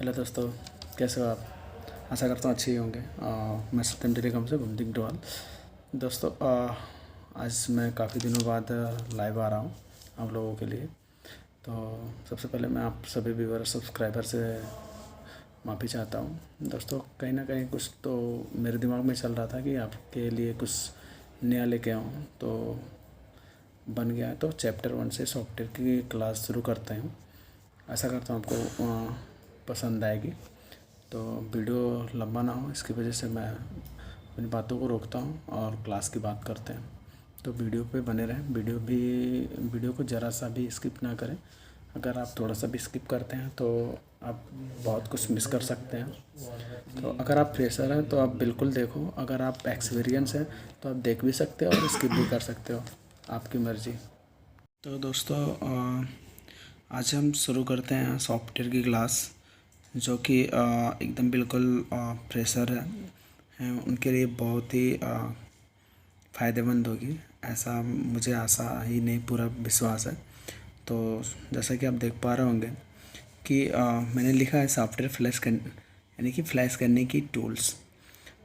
Hello दोस्तों, कैसे हो आप? आशा करता हूँ अच्छे ही होंगे। मैं सत्यम टेलीकॉम से भूमदिक डोवाल। दोस्तों, आज मैं काफ़ी दिनों बाद लाइव आ रहा हूँ आप लोगों के लिए। तो सबसे पहले मैं आप सभी व्यूअर सब्सक्राइबर से माफ़ी चाहता हूँ। दोस्तों, कहीं ना कहीं कुछ तो मेरे दिमाग में चल रहा था कि आपके लिए कुछ नया लेके आऊँ, तो बन गया। तो चैप्टर 1 से सॉफ्टवेयर की क्लास शुरू करते हैं। आशा करता हूँ आपको पसंद आएगी। तो वीडियो लंबा ना हो, इसकी वजह से मैं अपनी बातों को रोकता हूँ और क्लास की बात करते हैं। तो वीडियो पे बने रहें। वीडियो को ज़रा सा भी स्किप ना करें। अगर आप थोड़ा सा भी स्किप करते हैं तो आप बहुत कुछ मिस कर सकते हैं। तो अगर आप फ्रेशर हैं तो आप बिल्कुल देखो, अगर आप एक्सपीरियंस हैं तो आप देख भी सकते हो और स्किप भी कर सकते हो, आपकी मर्ज़ी। तो दोस्तों, आज हम शुरू करते हैं सॉफ्टवेयर की क्लास, जो कि एकदम बिल्कुल फ्रेशर हैं उनके लिए बहुत ही फ़ायदेमंद होगी, ऐसा मुझे आशा ही नहीं पूरा विश्वास है। तो जैसा कि आप देख पा रहे होंगे कि मैंने लिखा है सॉफ्टवेयर यानी कि फ्लैश करने की टूल्स।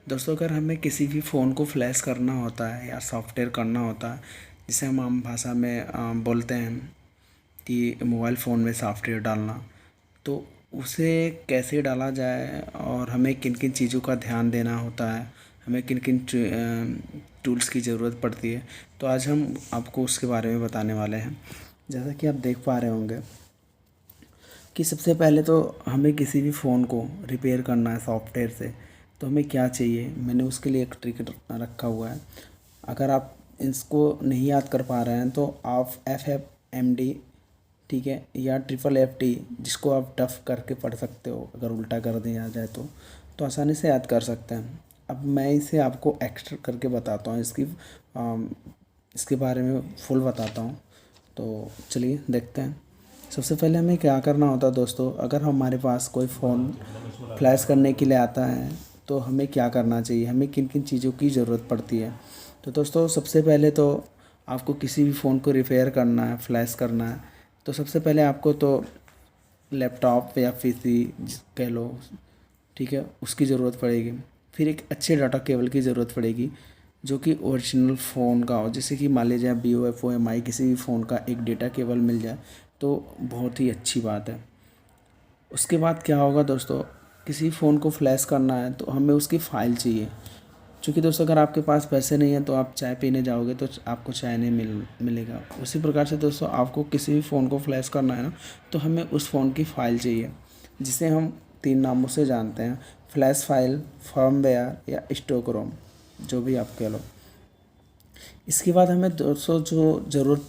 दोस्तों, अगर हमें किसी भी फ़ोन को फ्लैश करना होता है या सॉफ्टवेयर करना होता है, जिसे हम आम भाषा में बोलते हैं कि मोबाइल फ़ोन में सॉफ्टवेयर डालना, तो उसे कैसे डाला जाए और हमें किन किन चीज़ों का ध्यान देना होता है, हमें किन किन टूल्स की ज़रूरत पड़ती है, तो आज हम आपको उसके बारे में बताने वाले हैं। जैसा कि आप देख पा रहे होंगे कि सबसे पहले तो हमें किसी भी फ़ोन को रिपेयर करना है सॉफ्टवेयर से, तो हमें क्या चाहिए, मैंने उसके लिए एक ट्रिक रखा हुआ है। अगर आप इसको नहीं याद कर पा रहे हैं तो आप FFMD, ठीक है, या FFFD, जिसको आप टफ करके पढ़ सकते हो, अगर उल्टा कर दिया जाए तो आसानी से याद कर सकते हैं। अब मैं इसे आपको एक्स्ट्रा करके बताता हूँ, इसके बारे में फुल बताता हूँ। तो चलिए देखते हैं। सबसे पहले हमें क्या करना होता है दोस्तों, अगर हमारे पास कोई फ़ोन फ्लैश करने के लिए आता है तो हमें क्या करना चाहिए, हमें किन किन चीज़ों की ज़रूरत पड़ती है। तो दोस्तों, सबसे पहले तो आपको किसी भी फ़ोन को रिपेयर करना है, फ्लैश करना है, तो सबसे पहले आपको तो लैपटॉप या पीसी कह लो, ठीक है, उसकी ज़रूरत पड़ेगी। फिर एक अच्छे डाटा केबल की ज़रूरत पड़ेगी, जो कि ओरिजिनल फ़ोन का हो, जैसे कि मान लीजिए BOFO MI किसी भी फ़ोन का एक डेटा केबल मिल जाए तो बहुत ही अच्छी बात है। उसके बाद क्या होगा दोस्तों, किसी फ़ोन को फ्लैश करना है तो हमें उसकी फ़ाइल चाहिए। क्योंकि दोस्तों, अगर आपके पास पैसे नहीं हैं तो आप चाय पीने जाओगे तो आपको चाय नहीं मिलेगा। उसी प्रकार से दोस्तों, आपको किसी भी फ़ोन को फ्लैश करना है ना, तो हमें उस फ़ोन की फ़ाइल चाहिए, जिसे हम 3 नामों से जानते हैं: फ्लैश फाइल, फर्मवेयर या स्टॉक रोम, जो भी आप कह लो। इसके बाद हमें दोस्तों जो ज़रूरत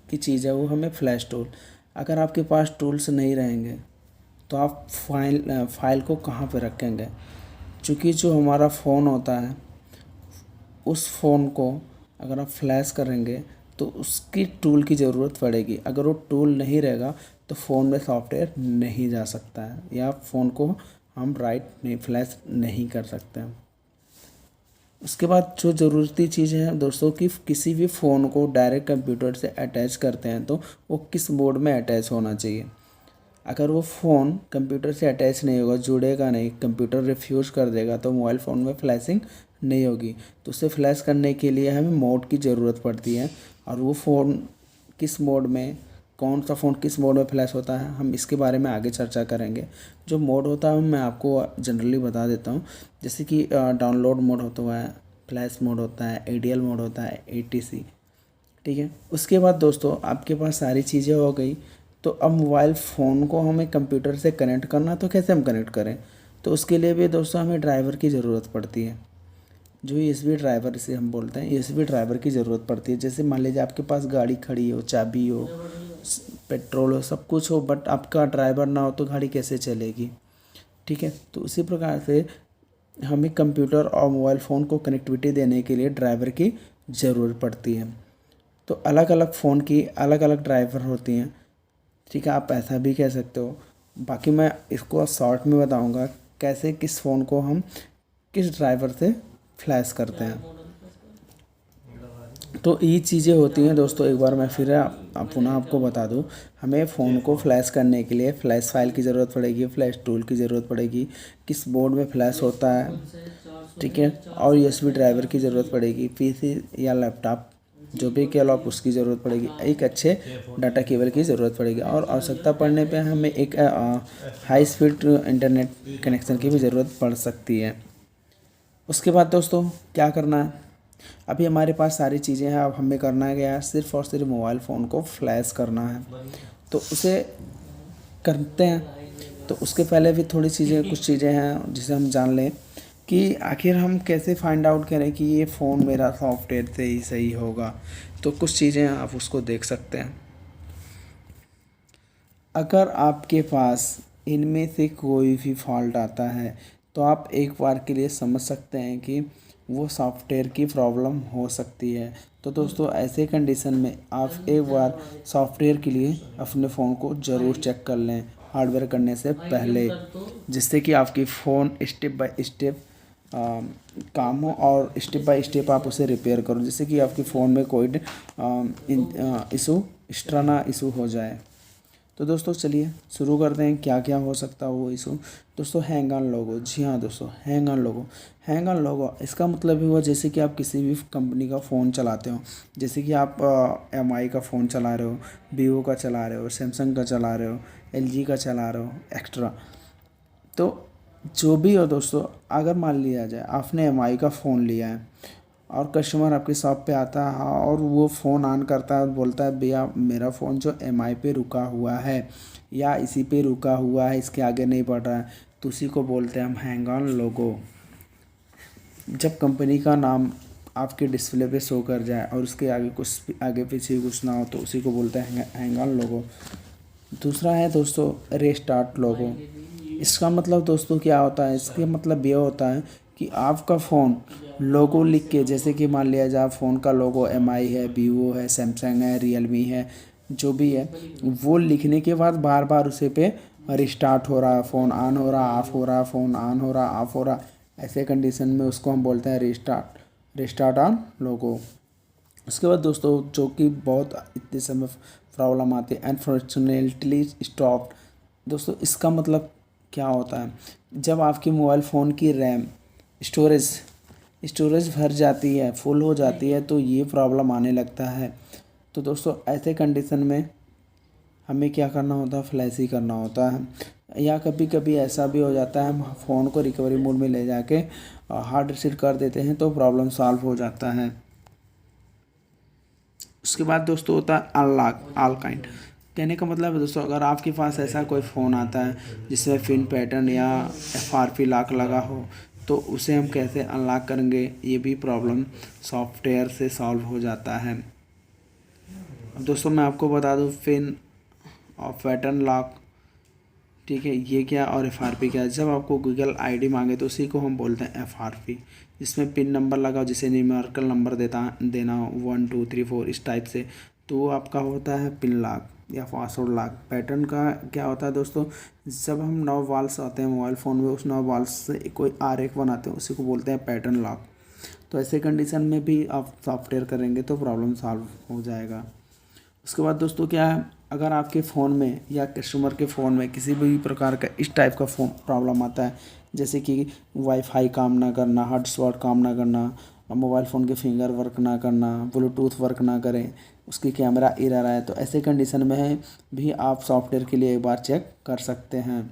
की चीज़ है वो हमें फ्लैश टूल। अगर आपके पास टूल्स नहीं रहेंगे तो आप फाइल को कहाँ पे रखेंगे? चूँकि जो हमारा फ़ोन होता है, उस फ़ोन को अगर आप फ्लैश करेंगे तो उसकी टूल की ज़रूरत पड़ेगी। अगर वो टूल नहीं रहेगा तो फ़ोन में सॉफ्टवेयर नहीं जा सकता है, या फ़ोन को हम फ्लैश नहीं कर सकते हैं। उसके बाद जो ज़रूरती चीज़ है दोस्तों, कि किसी भी फ़ोन को डायरेक्ट कंप्यूटर से अटैच करते हैं तो वो किस मोड में अटैच होना चाहिए। अगर वो फ़ोन कंप्यूटर से अटैच नहीं होगा, जुड़ेगा नहीं, कंप्यूटर रिफ्यूज़ कर देगा, तो मोबाइल फ़ोन में फ्लैशिंग नहीं होगी। तो उसे फ्लैश करने के लिए हमें मोड की ज़रूरत पड़ती है, और वो फ़ोन किस मोड में, कौन सा फ़ोन किस मोड में फ्लैश होता है, हम इसके बारे में आगे चर्चा करेंगे। जो मोड होता है मैं आपको जनरली बता देता हूँ, जैसे कि डाउनलोड मोड होता है, फ्लैश मोड होता है, ADL मोड होता है, ATC, ठीक है। उसके बाद दोस्तों, आपके पास सारी चीज़ें हो गई, तो अब मोबाइल फ़ोन को हमें कंप्यूटर से कनेक्ट करना, तो कैसे हम कनेक्ट करें? तो उसके लिए भी दोस्तों हमें ड्राइवर की ज़रूरत पड़ती है, जो USB ड्राइवर इसे हम बोलते हैं। USB ड्राइवर की ज़रूरत पड़ती है। जैसे मान लीजिए आपके पास गाड़ी खड़ी हो, चाबी हो, पेट्रोल हो, सब कुछ हो, बट आपका ड्राइवर ना हो तो गाड़ी कैसे चलेगी, ठीक है। तो उसी प्रकार से हमें कंप्यूटर और मोबाइल फ़ोन को कनेक्टिविटी देने के लिए ड्राइवर की ज़रूरत पड़ती है। तो अलग अलग फ़ोन की अलग अलग ड्राइवर होती हैं, ठीक है, आप ऐसा भी कह सकते हो। बाकी मैं इसको शॉर्ट में बताऊंगा कैसे किस फ़ोन को हम किस ड्राइवर से फ्लैश करते हैं। तो ये चीज़ें होती हैं दोस्तों। एक बार मैं फिर पुनः आपको बता दूं, हमें फ़ोन को फ्लैश करने के लिए फ्लैश फाइल की ज़रूरत पड़ेगी, फ्लैश टूल की ज़रूरत पड़ेगी, किस बोर्ड में फ्लैश होता है, ठीक है, और यूएसबी ड्राइवर की ज़रूरत पड़ेगी, पीसी या लैपटॉप जो भी केबल आप उसकी ज़रूरत पड़ेगी, एक अच्छे डाटा केबल की ज़रूरत पड़ेगी, और आवश्यकता पड़ने पे हमें एक हाई स्पीड इंटरनेट कनेक्शन की भी ज़रूरत पड़ सकती है। उसके बाद दोस्तों क्या करना है, अभी हमारे पास सारी चीज़ें हैं। अब हमें करना क्या है, सिर्फ़ और सिर्फ मोबाइल फ़ोन को फ्लैश करना है। तो उसे करते हैं। तो उसके पहले भी थोड़ी चीज़ें, कुछ चीज़ें हैं जिसे हम जान लें कि आखिर हम कैसे फाइंड आउट करें कि ये फ़ोन मेरा सॉफ्टवेयर से ही सही होगा। तो कुछ चीज़ें आप उसको देख सकते हैं। अगर आपके पास इनमें से कोई भी फॉल्ट आता है तो आप एक बार के लिए समझ सकते हैं कि वो सॉफ्टवेयर की प्रॉब्लम हो सकती है। तो दोस्तों ऐसे कंडीशन में आप एक बार सॉफ्टवेयर के लिए अपने फ़ोन को ज़रूर चेक कर लें हार्डवेयर करने से पहले, जिससे कि आपकी फ़ोन स्टेप बाय स्टेप काम हो और स्टेप बाय स्टेप आप उसे रिपेयर करो, जिससे कि आपके फ़ोन में कोई इशू एक्स्ट्रा इशू हो जाए। तो दोस्तों चलिए शुरू करते हैं क्या क्या हो सकता है वो इशू। दोस्तों हैंग ऑन लोगो, जी हाँ दोस्तों, हैंग ऑन लोगो इसका मतलब ही हुआ जैसे कि आप किसी भी कंपनी का फ़ोन चलाते हो, जैसे कि आप एमआई का फ़ोन चला रहे हो, वीवो का चला रहे हो, सैमसंग का चला रहे हो, एलजी का चला रहे हो एक्स्ट्रा। तो जो भी हो दोस्तों, अगर मान लिया जाए आपने एमआई का फ़ोन लिया है और कस्टमर आपकी शॉप पे आता है और वो फ़ोन ऑन करता है और बोलता है भैया मेरा फ़ोन जो एमआई पे रुका हुआ है या इसी पे रुका हुआ है, इसके आगे नहीं बढ़ रहा है, तो उसी को बोलते हैं हम हैंग ऑन लोगो। जब कंपनी का नाम आपके डिस्प्ले पे शो कर जाए और उसके आगे कुछ आगे पीछे कुछ ना हो तो उसी को बोलते हैं हैंग ऑन लोगो। दूसरा है दोस्तों रीस्टार्ट लोगो। इसका मतलब दोस्तों क्या होता है, इसका मतलब ये होता है कि आपका फ़ोन लोगो लिख के, जैसे कि मान लिया जाए फ़ोन का लोगो एमआई है, वीवो है, सैमसंग है, रियलमी है, जो भी है, वो लिखने के बाद बार बार उसे पे रिस्टार्ट हो रहा, फ़ोन ऑन हो रहा, ऑफ हो रहा, फ़ोन ऑन हो रहा, ऑफ हो रहा, ऐसे कंडीशन में उसको हम बोलते हैं रिस्टार्ट ऑन लोगो। उसके बाद दोस्तों जो कि बहुत इतने समय प्रॉब्लम आती है, अनफॉर्चुनेटली स्टॉप। दोस्तों इसका मतलब क्या होता है, जब आपके मोबाइल फ़ोन की रैम स्टोरेज स्टोरेज भर जाती है, फुल हो जाती है, तो ये प्रॉब्लम आने लगता है। तो दोस्तों ऐसे कंडीशन में हमें क्या करना होता है, फ्लैश ही करना होता है। या कभी कभी ऐसा भी हो जाता है हम फ़ोन को रिकवरी मोड में ले जाके हार्ड रीसेट कर देते हैं तो प्रॉब्लम सॉल्व हो जाता है। उसके बाद दोस्तों होता है अनलॉक ऑल काइंड। कहने का मतलब है दोस्तों, अगर आपके पास ऐसा कोई फ़ोन आता है जिसमें फिन पैटर्न या एफआरपी लॉक लगा हो तो उसे हम कैसे अनलॉक करेंगे, ये भी प्रॉब्लम सॉफ्टवेयर से सॉल्व हो जाता है। अब दोस्तों मैं आपको बता दूं फिन और पैटर्न लॉक, ठीक है, ये क्या और एफआरपी क्या है। जब आपको गूगल आईडी मांगे तो उसी को हम बोलते हैं एफआरपी, जिसमें पिन नंबर लगा जिसे न्यूमेरिकल नंबर देना हो 1 2 3 4 इस टाइप से, तो वो आपका होता है पिन लॉक या पासवर्ड लॉक। पैटर्न का क्या होता है दोस्तों, जब हम 9 वॉल्स आते हैं मोबाइल फ़ोन में, उस 9 वॉल्स से कोई आरेख बनाते हैं उसी को बोलते हैं पैटर्न लॉक। तो ऐसे कंडीशन में भी आप सॉफ्टवेयर करेंगे तो प्रॉब्लम सॉल्व हो जाएगा। उसके बाद दोस्तों क्या है, अगर आपके फ़ोन में या कस्टमर के फ़ोन में किसी भी प्रकार का इस टाइप का फ़ोन प्रॉब्लम आता है, जैसे कि वाईफाई काम ना करना, हॉटस्पॉट काम ना करना, मोबाइल फ़ोन के फिंगर वर्क ना करना, ब्लूटूथ वर्क ना करें, उसकी कैमरा एरर आए, तो ऐसे कंडीशन में भी आप सॉफ्टवेयर के लिए एक बार चेक कर सकते हैं।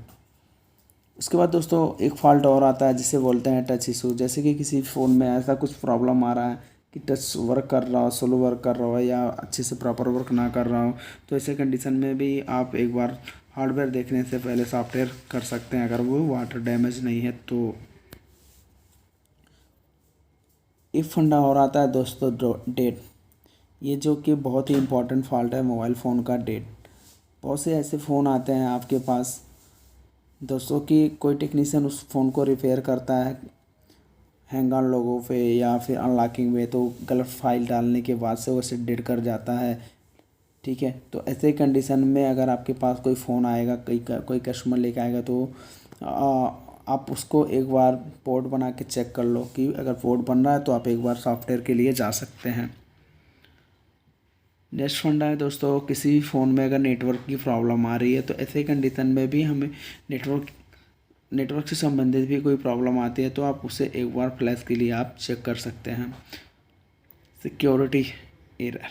उसके बाद दोस्तों एक फ़ॉल्ट और आता है जिसे बोलते हैं टच इशू। जैसे कि किसी फ़ोन में ऐसा कुछ प्रॉब्लम आ रहा है कि टच वर्क कर रहा हो, स्लो वर्क कर रहा हो या अच्छे से प्रॉपर वर्क ना कर रहा हो, तो ऐसे कंडीशन में भी आप एक बार हार्डवेयर देखने से पहले सॉफ्टवेयर कर सकते हैं, अगर वो वाटर डैमेज नहीं है तो। एक फंडा और आता है दोस्तों डेट, ये जो कि बहुत ही इम्पोर्टेंट फॉल्ट है मोबाइल फ़ोन का, डेट। बहुत से ऐसे फ़ोन आते हैं आपके पास दोस्तों कि कोई टेक्नीशियन उस फ़ोन को रिपेयर करता है हैंग ऑन लोगों पे या फिर अनलॉकिंग में, तो गलत फाइल डालने के बाद से वो उसे डेट कर जाता है, ठीक है। तो ऐसे कंडीशन में अगर आपके पास कोई फ़ोन आएगा, कोई कस्टमर लेके आएगा, तो आप उसको एक बार पोर्ट बना के चेक कर लो कि अगर पोर्ट बन रहा है तो आप एक बार सॉफ्टवेयर के लिए जा सकते हैं। नेक्स्ट फंडा है दोस्तों, किसी भी फ़ोन में अगर नेटवर्क की प्रॉब्लम आ रही है तो ऐसे कंडीशन में भी हमें नेटवर्क से संबंधित भी कोई प्रॉब्लम आती है तो आप उसे एक बार फ्लैश के लिए आप चेक कर सकते हैं। सिक्योरिटी एरर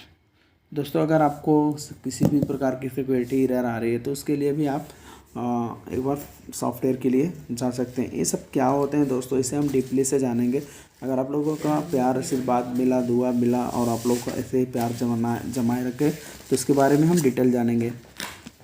दोस्तों, अगर आपको किसी भी प्रकार की सिक्योरिटी एरर आ रही है तो उसके लिए भी आप एक बार सॉफ्टवेयर के लिए जा सकते हैं। ये सब क्या होते हैं दोस्तों, इसे हम डीपली से जानेंगे। अगर आप लोगों का प्यार आशीर्वाद मिला, दुआ मिला और आप लोग को ऐसे ही प्यार जमाए रखे तो इसके बारे में हम डिटेल जानेंगे।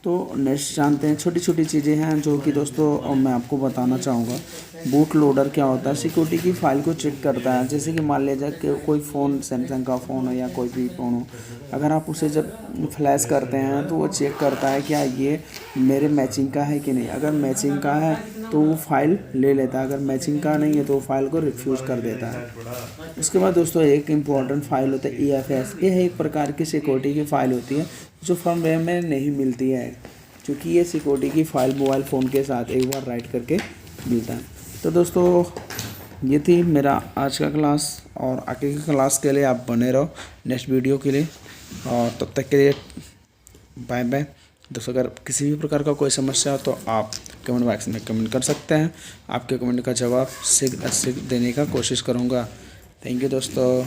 तो नेक्स्ट जानते हैं, छोटी छोटी चीज़ें हैं जो कि दोस्तों मैं आपको बताना चाहूँगा। बूट लोडर क्या होता है, सिक्योरिटी की फ़ाइल को चेक करता है। जैसे कि मान लीजिए कि कोई फ़ोन सैमसंग का फ़ोन हो या कोई भी फ़ोन हो, अगर आप उसे जब फ्लैश करते हैं तो वो चेक करता है क्या ये मेरे मैचिंग का है कि नहीं। अगर मैचिंग का है तो वो फाइल ले लेता है, अगर मैचिंग का नहीं है तो वो फाइल को रिफ्यूज़ कर देता है। उसके बाद दोस्तों एक इम्पॉर्टेंट फ़ाइल होता है EFS। ये एक प्रकार की सिक्योरिटी की फ़ाइल होती है जो फर्मवेयर में नहीं मिलती है, क्योंकि ये सिक्योरिटी की फ़ाइल मोबाइल फ़ोन के साथ एक बार राइट करके मिलता है। तो दोस्तों ये थी मेरा आज का क्लास, और आगे की क्लास के लिए आप बने रहो नेक्स्ट वीडियो के लिए, और तब तक के लिए बाय बाय। दोस्तों अगर किसी भी प्रकार का कोई समस्या हो तो आप कमेंट बॉक्स में कमेंट कर सकते हैं। आपके कमेंट का जवाब शीघ्र देने का कोशिश करूँगा। थैंक यू दोस्तों।